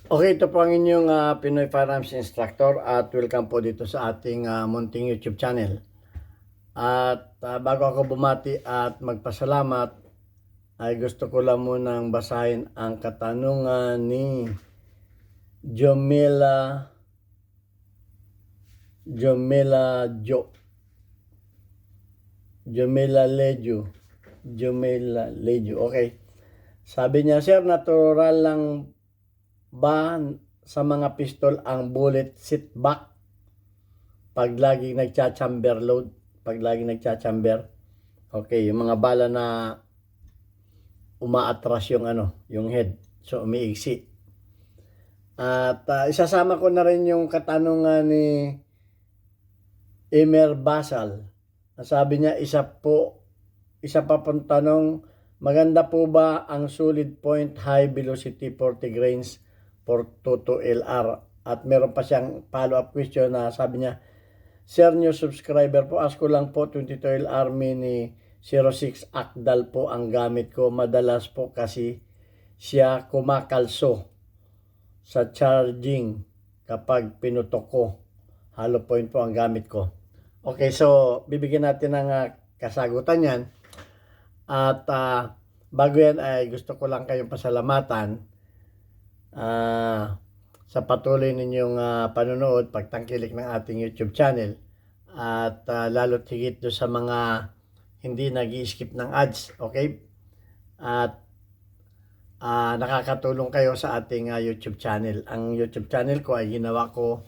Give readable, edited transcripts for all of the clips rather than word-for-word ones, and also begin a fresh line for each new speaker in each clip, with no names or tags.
Okay, ito po ang inyong Pinoy Firearms Instructor at welcome po dito sa ating munting YouTube channel. At bago ako bumati at magpasalamat, ay gusto ko lang munang basahin ang katanungan ni Jomela Jomela Jo Jomela Lejo Jomela Lejo. Okay. Sabi niya, sir, natural lang ba sa mga pistol ang bullet sit back pag laging nagcha-chamber load, pag laging nagcha-chamber? Okay, yung mga bala na umaatras yung yung head, so umiiksi. At isasama ko na rin yung katanungan ni Emer Basal. Sabi niya, isa pa pong tanong, maganda po ba ang solid point high velocity 40 grains for 22 LR? At meron pa siyang follow-up question na sabi niya, sir, new subscriber po, ask ko lang po, 22 LR mini 06 Akdal po ang gamit ko. Madalas po kasi siya kumakalso sa charging kapag pinutok ko. Hollow point po ang gamit ko. Okay, so bibigyan natin ng kasagutan yan. At bago yan ay gusto ko lang kayong pasalamatan sa patuloy ninyong panonood, pagtangkilik ng ating YouTube channel. At lalo't higit do sa mga hindi nag-i-skip ng ads, okay? At nakakatulong kayo sa ating YouTube channel. Ang YouTube channel ko ay ginawa ko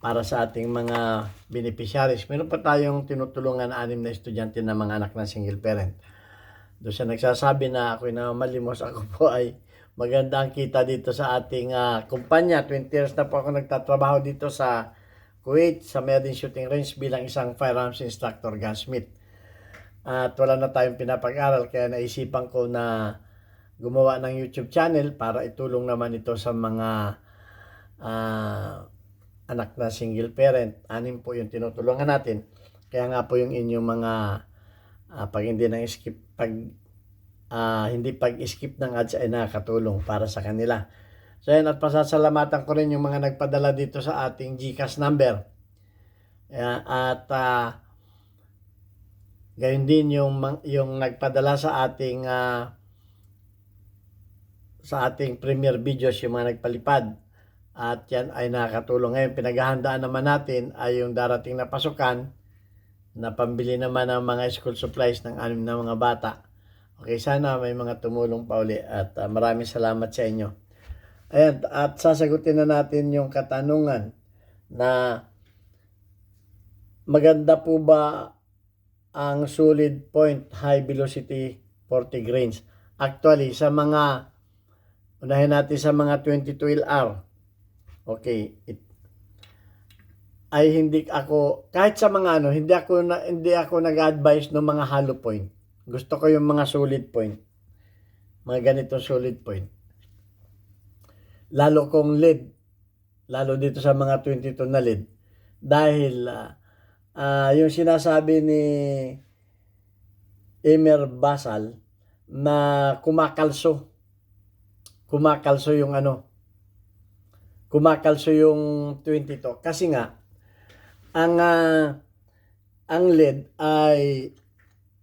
para sa ating mga beneficiaries. Meron pa tayong tinutulungan 6 na estudyante na mga anak ng single parent. Doon siya nagsasabi na ako'y malimos, ako po ay maganda ang kita dito sa ating kumpanya. 20 years na po ako nagtatrabaho dito sa Kuwait, sa Medin Shooting Range bilang isang firearms instructor, gunsmith. At wala na tayong pinapag-aral, kaya naisipan ko na gumawa ng YouTube channel para itulong naman ito sa mga anak na single parent. 6 po yung tinutulungan natin. Kaya nga po yung inyong mga pag hindi pag-skip ng ads ay nakakatulong para sa kanila. So yan, at pasasalamatan ko rin yung mga nagpadala dito sa ating GCash number. At gayon din yung nagpadala sa ating premiere videos, yung mga nagpalipad. At yan ay nakakatulong. Ngayon, pinaghahandaan naman natin ay yung darating na pasukan na pambili naman ng mga school supplies ng 6 na mga bata. Okay, sana may mga tumulong pa uli at maraming salamat sa inyo. Ayan, at sasagutin na natin yung katanungan na maganda po ba ang solid point high velocity 40 grains? Actually, unahin natin sa mga 22 LR. Okay, ay hindi ako, kahit sa mga hindi ako nag-advise ng mga hollow point. Gusto ko yung mga solid point. Mga ganitong solid point. Lalo kong lead. Lalo dito sa mga 22 na lead. Dahil yung sinasabi ni Emer Basal na kumakalso yung kumakalso yung 22. Kasi nga, ang lead ay,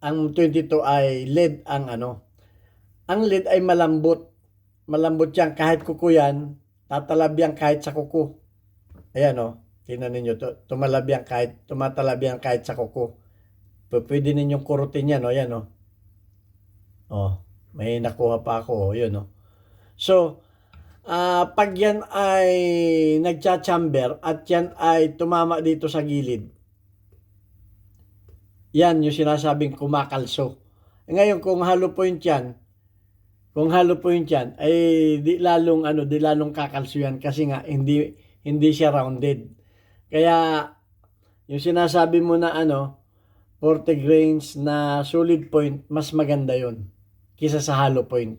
ang 22 ay lead ang lead ay malambot yan, kahit kuko yan, tatalab yan kahit sa kuko. Ayan tingnan ninyo, tumatalab yan kahit sa kuko. Pwede ninyong kurutin yan, ayan may nakuha pa ako, yun So, pag yan ay nagcha-chamber at yan ay tumama dito sa gilid, yan yung sinasabing kumakalso. Ngayon, kung hollow point yan, ay di lalong kakalso yan kasi nga hindi siya rounded. Kaya yung sinasabi mo na 40 grains na solid point, mas maganda yon kisa sa hollow point.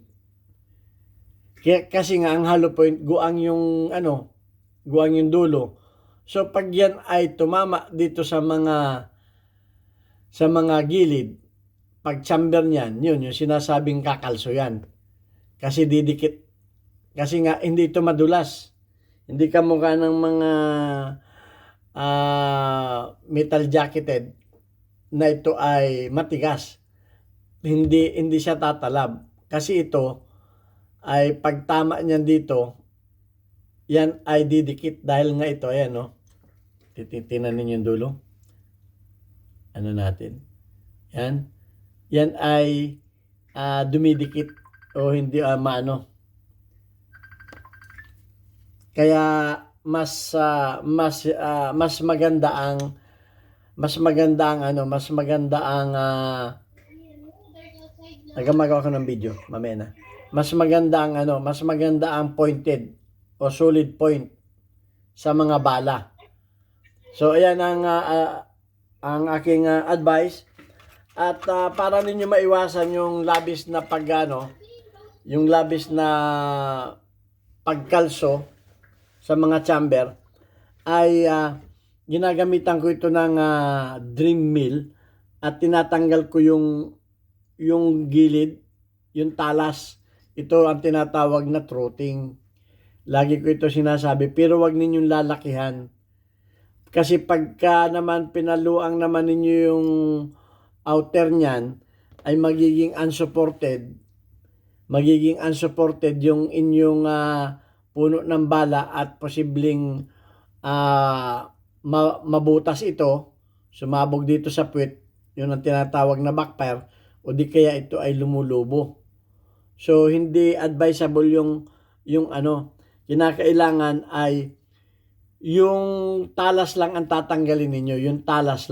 Kasi nga ang hollow point guang yung dulo. So pag yan ay tumama dito sa mga gilid, pag chamber niyan, yun yung sinasabing kakalso yan. Kasi didikit, kasi nga hindi ito madulas. Hindi kamukha ng mga metal jacketed na ito ay matigas. Hindi siya tatalab. Kasi ito ay pagtama niyan dito, yan ay didikit dahil nga ito, ayan no. Titinan ninyo yung dulo. Ano natin? Yan. Yan ay dumidikit o hindi maano. Kaya mas maganda ang nagmagawa ko ng video mamaya na. Mas maganda ang pointed o solid point sa mga bala. So ayan ang aking advice at para ninyo maiwasan yung labis na pagkalso sa mga chamber ay ginagamitan ko ito ng Dream Mill at tinatanggal ko yung gilid, yung talas. Ito ang tinatawag na throating. Lagi ko ito sinasabi, pero wag ninyong lalakihan. Kasi pagka naman pinaluang naman ninyo yung outer niyan, ay magiging unsupported yung inyong puno ng bala at posibleng mabutas ito, sumabog dito sa puwet, yun ang tinatawag na backfire, o di kaya ito ay lumulubo. So hindi advisable yung kinakailangan ay yung talas lang ang tatanggalin ninyo, yung talas.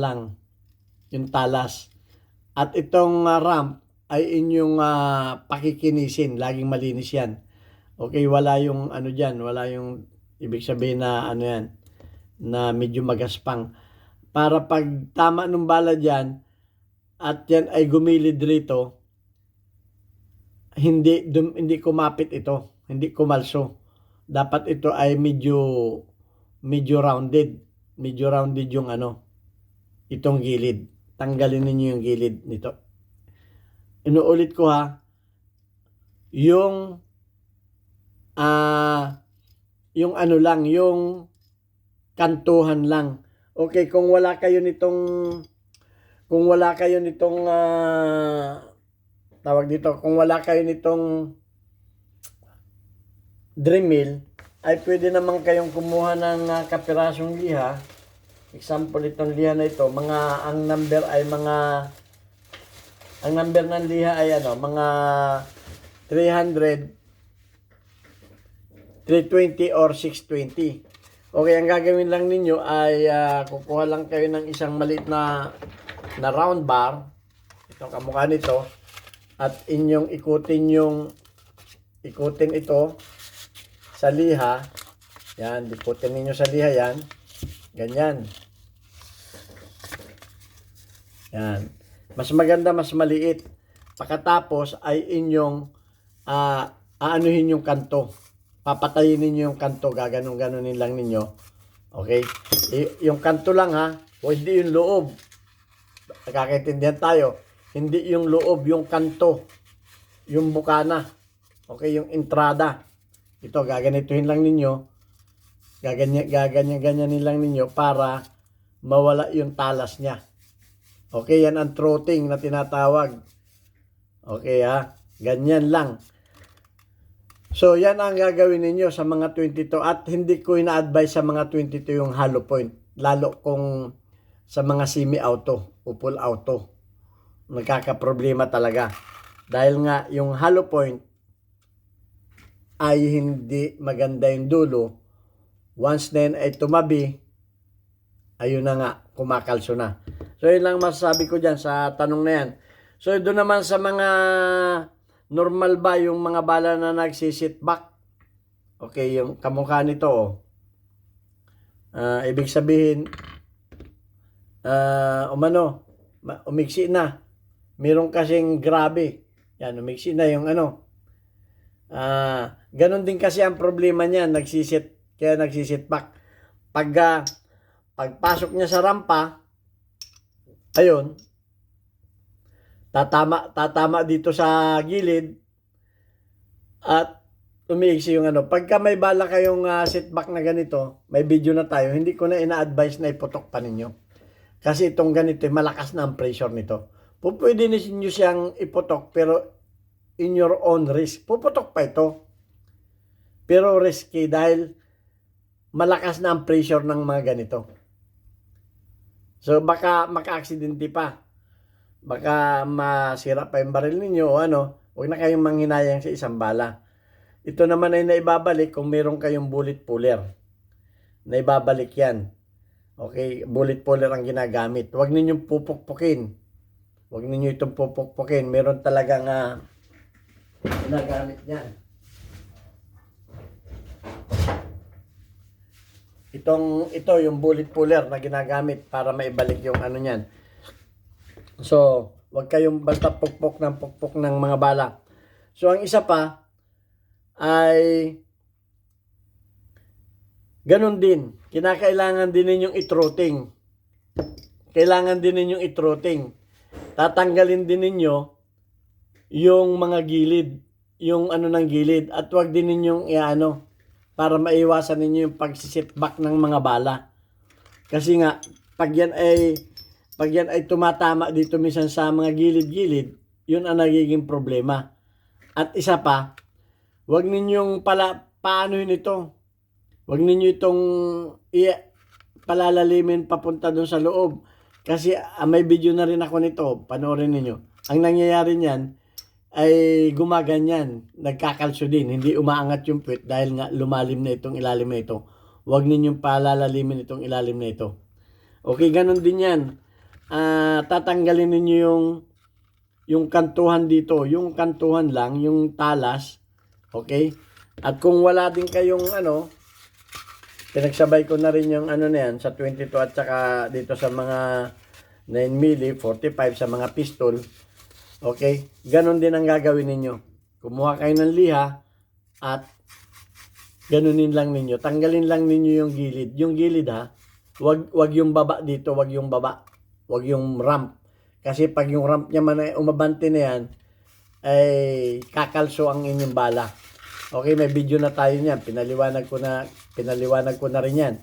At itong ramp ay inyong pakikinisin, laging malinis yan. Okay, wala yung wala yung ibig sabihin na yan, na medyo magaspang. Para pag tama ng bala dyan, at yan ay gumilid rito, hindi kumapit ito, hindi kumalso. Dapat ito ay medyo rounded yung itong gilid. Tanggalin ninyo yung gilid nito. Inuulit ko ha, yung kantuhan lang. Okay, kung wala kayo nitong kung wala kayo nitong Dream Mill, ay pwede naman kayong kumuha ng kapirasong liha. Example, itong liha na ito, ang number ng liha ay mga 300, 320 or 620. Okay, ang gagawin lang ninyo ay kukuha lang kayo ng isang maliit na round bar, itong kamukha nito, at inyong ikutin ito sa liha. Yan, ikutin ninyo sa liha yan. Ganyan. Yan. Mas maganda, mas maliit. Pagkatapos ay inyong aanuhin yung kanto. Papatayin ninyo yung kanto, gaganon-ganonin lang ninyo. Okay? Yung kanto lang ha, o hindi yung loob. Nakakaintindihan tayo. Hindi yung loob, yung kanto. Yung bukana. Okay, yung entrada. Ito, gaganituhin lang ninyo. Gaganyanin lang ninyo para mawala yung talas niya. Okay, yan ang throating na tinatawag. Okay ha, ganyan lang. So, yan ang gagawin ninyo sa mga 22 at hindi ko ina-advise sa mga 22 yung hollow point. Lalo kung sa mga semi-auto o full auto. Nagkakaproblema talaga. Dahil nga yung hollow point ay hindi maganda yung dulo. Once na yun ay tumabi, ayun na nga, kumakalso na. So, yun lang masasabi ko dyan sa tanong na yan. So, doon naman sa mga normal ba yung mga bala na nagsisit back? Okay, yung kamukha nito. Ibig sabihin, umiksi na. Meron kasing grabe. Yan, umiksi na yung ganon din kasi ang problema niya, kaya nagsisit back. Pagpasok niya sa rampa, ayun, tatama dito sa gilid at umiiksi yung ano. Pagka may bala kayong setback na ganito, may video na tayo, hindi ko na ina-advise na iputok pa ninyo. Kasi itong ganito, malakas na ang pressure nito. Pwede ninyo siyang iputok, pero in your own risk. Puputok pa ito. Pero risky dahil malakas na ang pressure ng mga ganito. So baka maka-aksidente pa. Baka masira pa yung baril ninyo o ano. Huwag na kayong manghinayang sa isang bala. Ito naman ay naibabalik kung meron kayong bullet puller. Naibabalik yan. Okay, bullet puller ang ginagamit. Huwag ninyong pupukpukin. Huwag ninyo itong pupukpukin. Meron talagang ginagamit yan. Ito yung bullet puller na ginagamit para maibalik yung ano niyan. So, huwag kayong basta pukpok ng mga bala. So, ang isa pa ay ganun din. Kinakailangan din ninyong i-throttling. Kailangan din ninyong i-throttling. Tatanggalin din ninyo yung mga gilid, yung ano ng gilid, at huwag din ninyong iano para maiwasan ninyo yung pag-sitback ng mga bala. Kasi nga pag yan ay tumatama dito minsan sa mga gilid-gilid, yun ang nagiging problema. At isa pa, huwag ninyong paano yun ito? Huwag ninyo itong palalalimin papunta doon sa loob. Kasi may video na rin ako nito, panoorin ninyo. Ang nangyayari niyan ay gumaganyan, nagkakalso din, hindi umaangat yung puwet dahil nga lumalim na itong ilalim na ito. Huwag ninyong palalalimin itong ilalim na ito. Okay, ganun din yan. Tatanggalin ninyo yung kantuhan dito, yung kantuhan lang, yung talas. Okay? At kung wala din kayong pinagsabay ko na rin yung na yan sa 22 at saka dito sa mga 9mm, 45 sa mga pistol. Okay? Ganon din ang gagawin ninyo. Kumuha kayo ng liha at ganunin lang ninyo. Tanggalin lang ninyo yung gilid. Yung gilid wag yung baba dito, wag yung baba. Wag yung ramp. Kasi pag yung ramp niya man ay umabante na yan, ay kakalso ang inyong bala. Okay, may video na tayo niyan. Pinaliwanag ko na rin yan.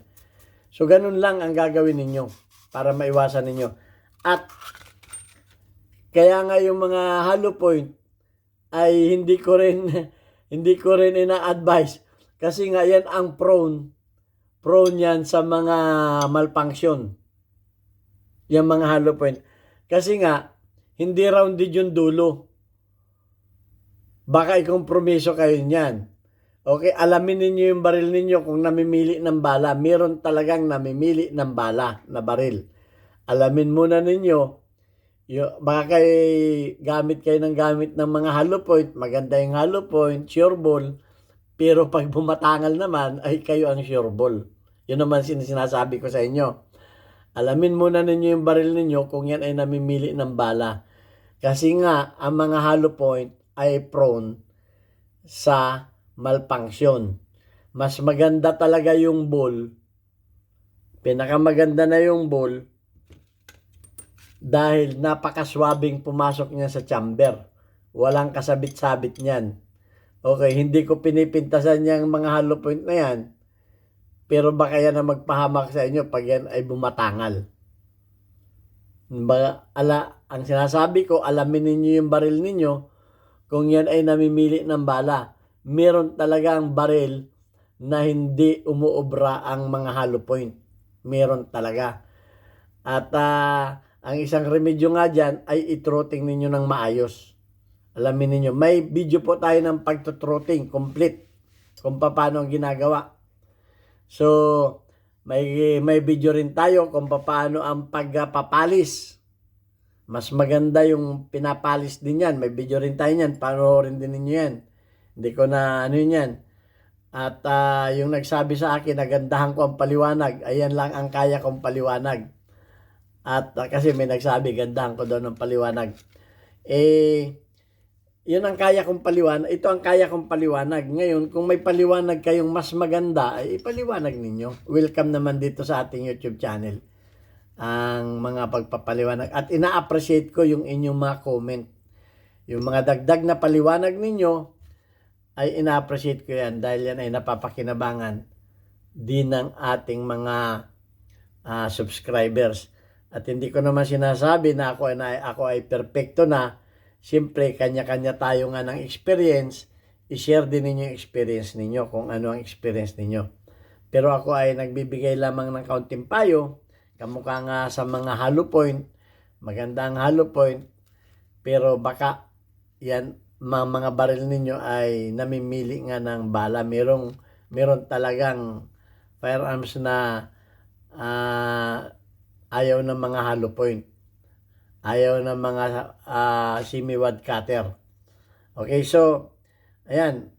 So, ganun lang ang gagawin ninyo para maiwasan ninyo. At kaya nga yung mga hollow point ay hindi ko rin ina-advise kasi nga yan ang prone yan sa mga malfunction. Yung mga hollow point. Kasi nga hindi rounded yung dulo. Baka ikompromiso kayo niyan. Okay, alamin ninyo yung baril ninyo kung namimili ng bala. Meron talagang namimili ng bala na baril. Alamin muna ninyo. Baka gamit kayo ng mga hollow point. Maganda yung hollow point, sure ball. Pero pag bumatangal naman, ay kayo ang sure ball. Yun naman sinasabi ko sa inyo. Alamin muna ninyo yung baril ninyo kung yan ay namimili ng bala. Kasi nga, ang mga hollow point ay prone sa malfunction. Mas maganda talaga yung ball. Pinakamaganda na yung ball dahil napakaswabing pumasok niya sa chamber. Walang kasabit-sabit niyan. Okay, hindi ko pinipintasan yung mga hollow point na yan. Pero baka yan na magpahamak sa inyo pag yan ay bumatangal. Ang sinasabi ko, alamin ninyo yung baril ninyo kung yan ay namimili ng bala. Meron talagang baril na hindi umuobra ang mga hollow point. Meron talaga. At ang isang remedyo nga dyan ay i-throttling ninyo ng maayos. Alamin ninyo. May video po tayo ng pag-throttling complete kung paano ang ginagawa. So, may video rin tayo kung paano ang pagpapalis. Mas maganda yung pinapalis din yan. May video rin tayo yan. Panoorin din ninyo yan. Hindi ko na yan. At yung nagsabi sa akin, nagandahan ko ang paliwanag. Ayan lang ang kaya kong paliwanag. At kasi may nagsabi, gandahan ko daw ng paliwanag. Yun ang kaya kong paliwanag. Ito ang kaya kong paliwanag. Ngayon, kung may paliwanag kayong mas maganda, ay ipaliwanag ninyo. Welcome naman dito sa ating YouTube channel ang mga pagpapaliwanag. At ina-appreciate ko yung inyong mga comment. Yung mga dagdag na paliwanag ninyo ay ina-appreciate ko yan dahil yan ay napapakinabangan din ng ating mga subscribers. At hindi ko naman sinasabi na ako ay perfecto na. Siyempre, kanya-kanya tayo nga ng experience. I-share din ninyo yung experience ninyo kung ano ang experience ninyo. Pero ako ay nagbibigay lamang ng kaunting payo. Kamukha nga sa mga hollow point. Maganda ang hollow point. Pero baka yan, mga baril ninyo ay namimili nga ng bala. Meron talagang firearms na ayaw ng mga hollow point. Ayaw ng mga semi-wad cutter. Okay, so, ayan.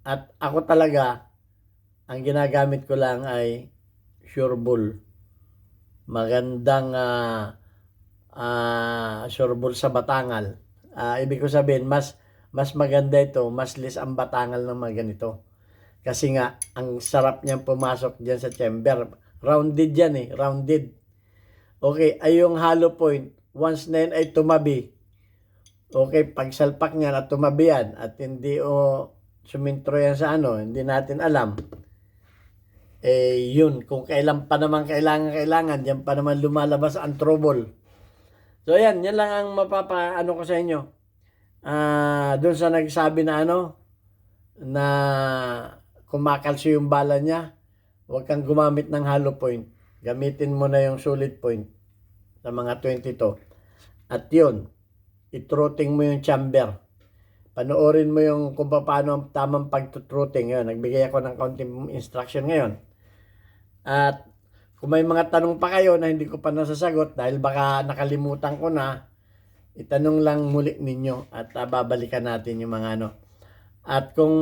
At ako talaga, ang ginagamit ko lang ay sure bull. Magandang sure bull sa batangal. Ibig ko sabihin, mas maganda ito, mas less ang batangal ng mga ganito. Kasi nga, ang sarap niyang pumasok dyan sa chamber. Rounded yan eh, rounded. Okay, ay yung hollow point, once na yun ay tumabi. Okay, pag salpak niya na tumabi yan at hindi sumintro yan sa hindi natin alam. Yun, kung kailan pa naman kailangan, yan pa naman lumalabas ang trouble. So yan lang ang mapapaano ko sa inyo. Doon sa nagsabi na na kumakalso yung bala niya, huwag kang gumamit ng hollow point. Gamitin mo na yung solid point sa mga 22. At yun, itruting mo yung chamber. Panoorin mo yung kung paano ang tamang pagtutruting. Yun, nagbigay ako ng kaunting instruction ngayon. At kung may mga tanong pa kayo na hindi ko pa nasasagot dahil baka nakalimutan ko na, itanong lang muli ninyo at babalikan natin yung mga At kung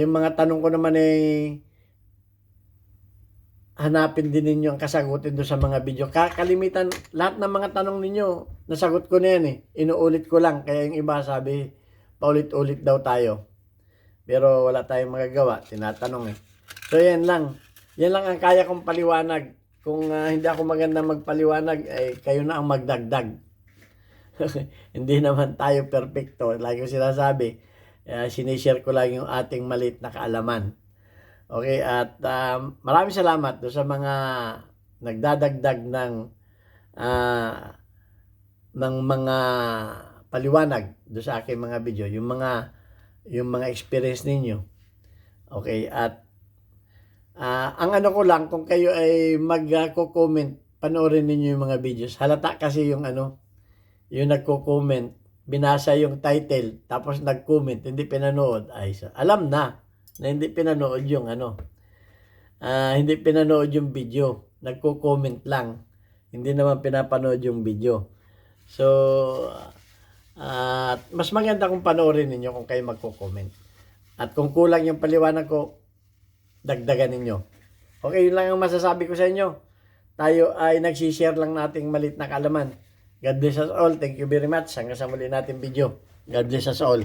yung mga tanong ko naman hanapin din ninyo ang kasagutin doon sa mga video. Kalimitan, lahat ng mga tanong ninyo, nasagot ko na yan Inuulit ko lang. Kaya yung iba sabi, paulit-ulit daw tayo. Pero wala tayong magagawa. Tinatanong So yan lang. Yan lang ang kaya kong paliwanag. Kung hindi ako maganda magpaliwanag, kayo na ang magdagdag. Hindi naman tayo perfecto. Lagi ko sinasabi, sinishare ko lang yung ating maliit na kaalaman. Okay, at maraming salamat doon sa mga nagdadagdag ng mga paliwanag doon sa aking mga video, yung mga experience ninyo. Okay, at ang ko lang, kung kayo ay magko-comment, panoorin ninyo yung mga videos. Halata kasi yung yung nagko-comment, binasa yung title, tapos nag-comment, hindi pinanood. Alam na hindi pinanood yung hindi pinanood yung video. Nagko-comment lang. Hindi naman pinapanood yung video. So, mas maganda kung panoorin ninyo kung kayo magko-comment. At kung kulang yung paliwanag ko, dagdagan ninyo. Okay, yun lang ang masasabi ko sa inyo. Tayo ay nagsishare lang nating malit na kaalaman. God bless us all. Thank you very much. Hanggang sa muli natin video. God bless us all.